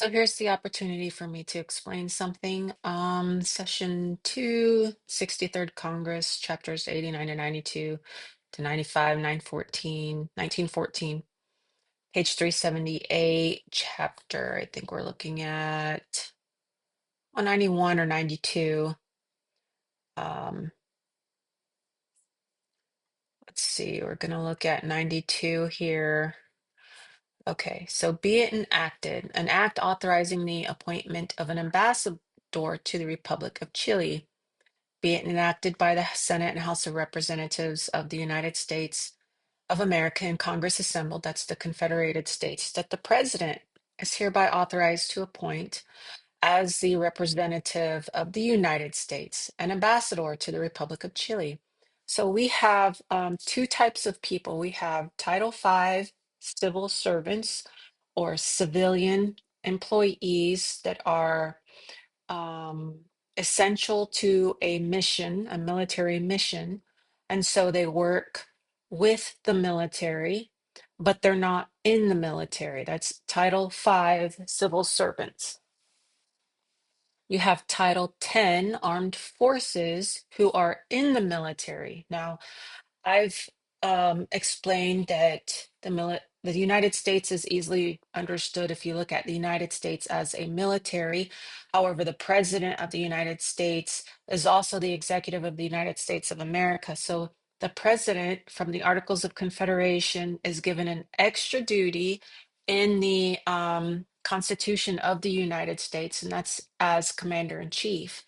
So here's the opportunity for me to explain something. Session 2, 63rd Congress, chapters 89 to 92 to 95, 1914, page 378, chapter, I think we're looking at 191 or 92. Um, let's see, we're going to look at 92 here. Okay, so be it enacted, an act authorizing the appointment of an ambassador to the Republic of Chile. Be it enacted by the Senate and House of Representatives of the United States of America and Congress assembled, that's the Confederated States, that the President is hereby authorized to appoint as the representative of the United States an ambassador to the Republic of Chile. So we have two types of people. We have Title V civil servants or civilian employees that are um, essential to a mission, a military mission. And so they work with the military, but they're not in the military. That's Title V civil servants. You have Title 10 armed forces who are in the military. Now, I've explained that the United States is easily understood if you look at the United States as a military. However, the President of the United States is also the executive of the United States of America. So the President, from the Articles of Confederation, is given an extra duty in the Constitution of the United States, and that's as Commander in Chief.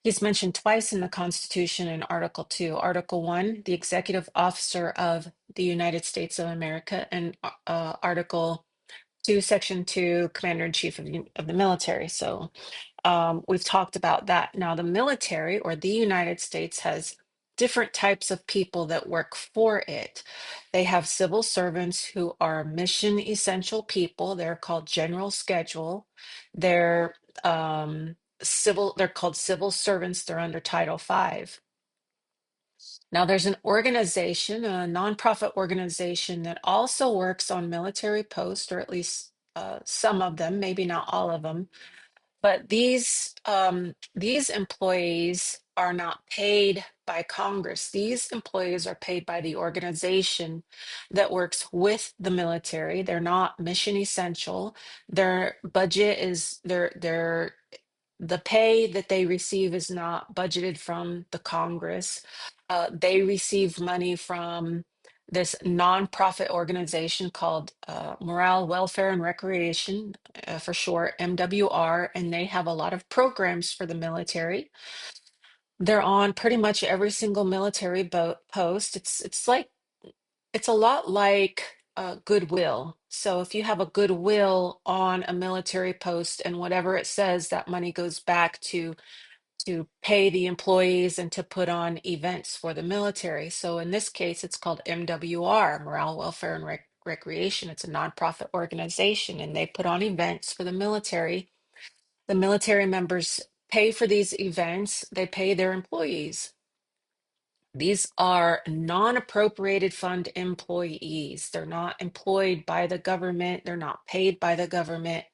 He's mentioned twice in the Constitution in Article 2. Article 1, the executive officer of the United States of America, and Article 2, Section 2, Commander in Chief of the military. So we've talked about that. Now, the military or the United States has different types of people that work for it. They have civil servants who are mission essential people. They're called general schedule. They're they're called civil servants. They're under Title V. Now, there's an organization, a nonprofit organization that also works on military posts, or at least some of them, maybe not all of them. But these employees are not paid by Congress. These employees are paid by the organization that works with the military. They're not mission essential. Their budget is their the pay that they receive is not budgeted from the Congress. They receive money from this nonprofit organization called Morale, Welfare, and Recreation, for short, MWR, and they have a lot of programs for the military. They're on pretty much every single military post. It's a lot like Goodwill. So if you have a Goodwill on a military post and whatever it says, that money goes back to pay the employees and to put on events for the military. So in this case, it's called MWR, Morale, Welfare, and Recreation. It's a nonprofit organization, and they put on events for the military. The military members pay for these events, they pay their employees. These are non-appropriated fund employees. They're not employed by the government. They're not paid by the government.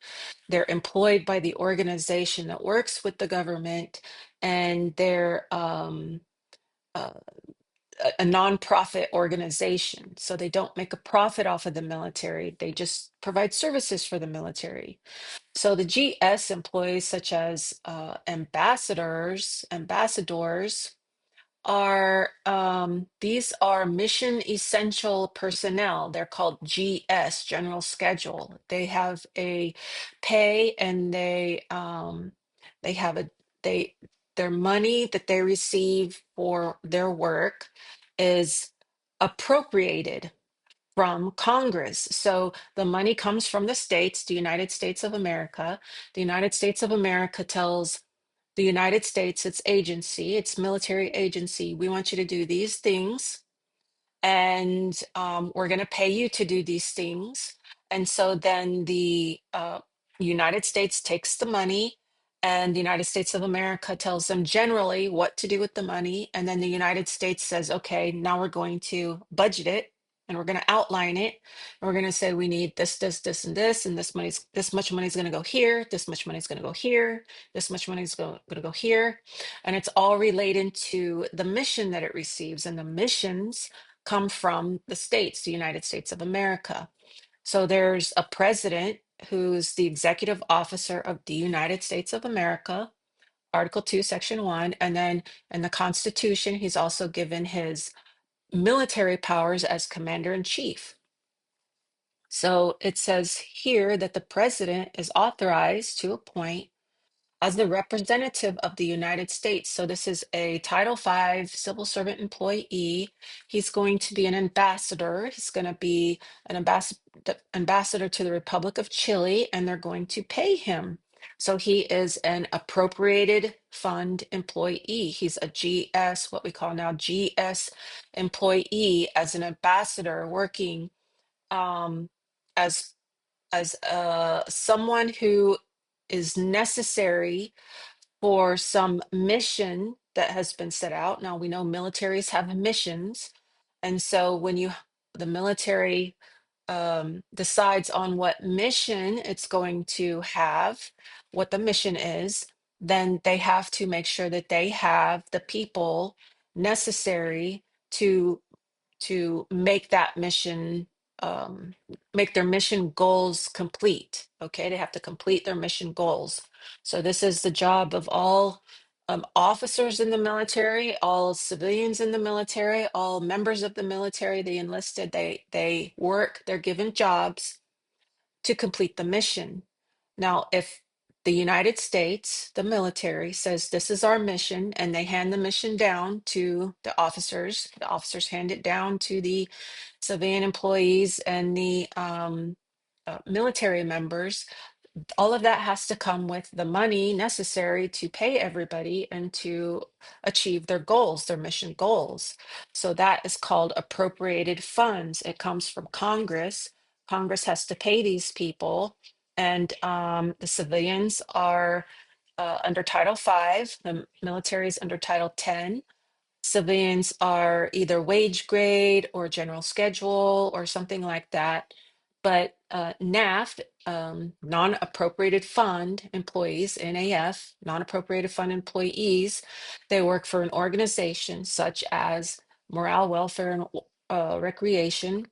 They're employed by the organization that works with the government, and they're a a nonprofit organization. So they don't make a profit off of the military. They just provide services for the military. So the GS employees, such as ambassadors, are these are mission essential personnel. They're called GS, General Schedule. They have a pay, and they have a they their money that they receive for their work is appropriated from Congress. So the money comes from the states, the United States of America. The United States of America tells the United States, its agency, its military agency, we want you to do these things, and we're going to pay you to do these things. And so then the United States takes the money, and the United States of America tells them generally what to do with the money. And then the United States says, okay, now we're going to budget it. and we're going to outline it. And we're going to say we need this, and this much money is going to go here, this much money is going to go here, this much money is going to go here, and it's all related to the mission that it receives, and the missions come from the states, the United States of America. So there's a president who's the executive officer of the United States of America, Article 2, Section 1, and then in the Constitution, he's also given his military powers as commander in chief. So it says here that the president is authorized to appoint as the representative of the United States. So this is a Title V civil servant employee. He's going to be an ambassador. He's going to be an ambassador to the Republic of Chile, and they're going to pay him. So he is an appropriated fund employee. He's a GS, what we call now GS employee, as an ambassador working um, as someone who is necessary for some mission that has been set out. Now we know militaries have missions, and so when the military decides on what mission it's going to have, what the mission is, then they have to make sure that they have the people necessary to make that mission, um, make their mission goals complete. Okay, they have to complete their mission goals. So this is the job of all officers in the military, all civilians in the military, all members of the military, the enlisted. They work. They're given jobs to complete the mission. Now, if the United States, the military, says this is our mission, and they hand the mission down to the officers hand it down to the civilian employees and the military members, all of that has to come with the money necessary to pay everybody and to achieve their goals, their mission goals. So that is called appropriated funds. It comes from Congress. Congress has to pay these people, and the civilians are under Title V, the military is under Title 10. Civilians are either wage grade or general schedule or something like that. But NAF, non-appropriated fund employees, NAF, non-appropriated fund employees, they work for an organization such as Morale, Welfare, and Recreation,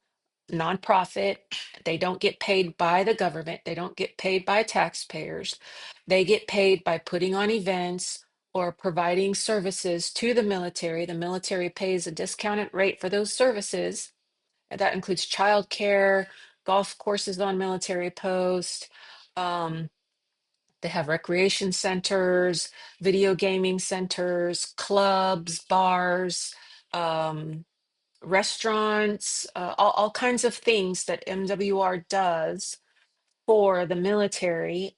nonprofit. They don't get paid by the government. They don't get paid by taxpayers. They get paid by putting on events or providing services to the military. The military pays a discounted rate for those services. And that includes childcare, golf courses on military post. Um, they have recreation centers, video gaming centers, clubs, bars, restaurants, all kinds of things that MWR does for the military,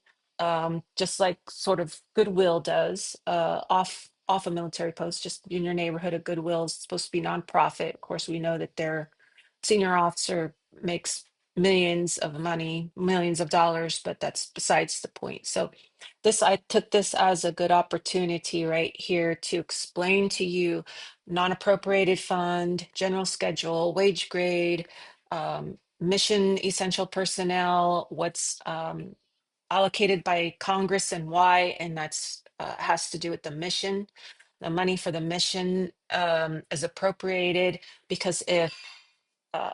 just like sort of Goodwill does, off a military post, just in your neighborhood. A Goodwill is supposed to be nonprofit. Of course, we know that their senior officer makes millions of money, millions of dollars, but that's besides the point. So I took this as a good opportunity right here to explain to you non-appropriated fund, general schedule, wage grade, mission essential personnel, what's allocated by Congress and why, and that's has to do with the mission. The money for the mission is appropriated because if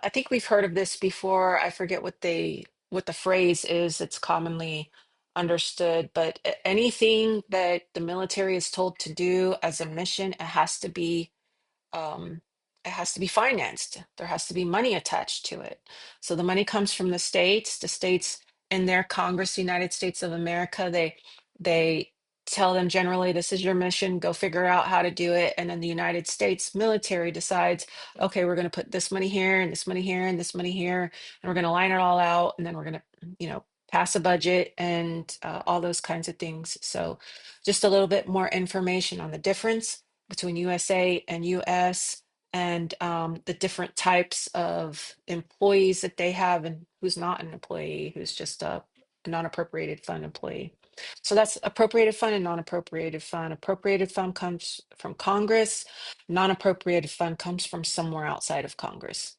I think we've heard of this before. I forget what the phrase is. It's commonly understood, but anything that the military is told to do as a mission, um, it has to be financed. There has to be money attached to it. So the money comes from the states in their Congress, United States of America. They tell them generally, this is your mission, go figure out how to do it. And then the United States military decides, okay, we're going to put this money here and this money here and this money here, and we're going to line it all out. And then we're going to, pass a budget and all those kinds of things. So just a little bit more information on the difference between USA and US, and the different types of employees that they have, and who's not an employee, who's just a non-appropriated fund employee. So that's appropriated fund and non-appropriated fund. Appropriated fund comes from Congress. Non-appropriated fund comes from somewhere outside of Congress.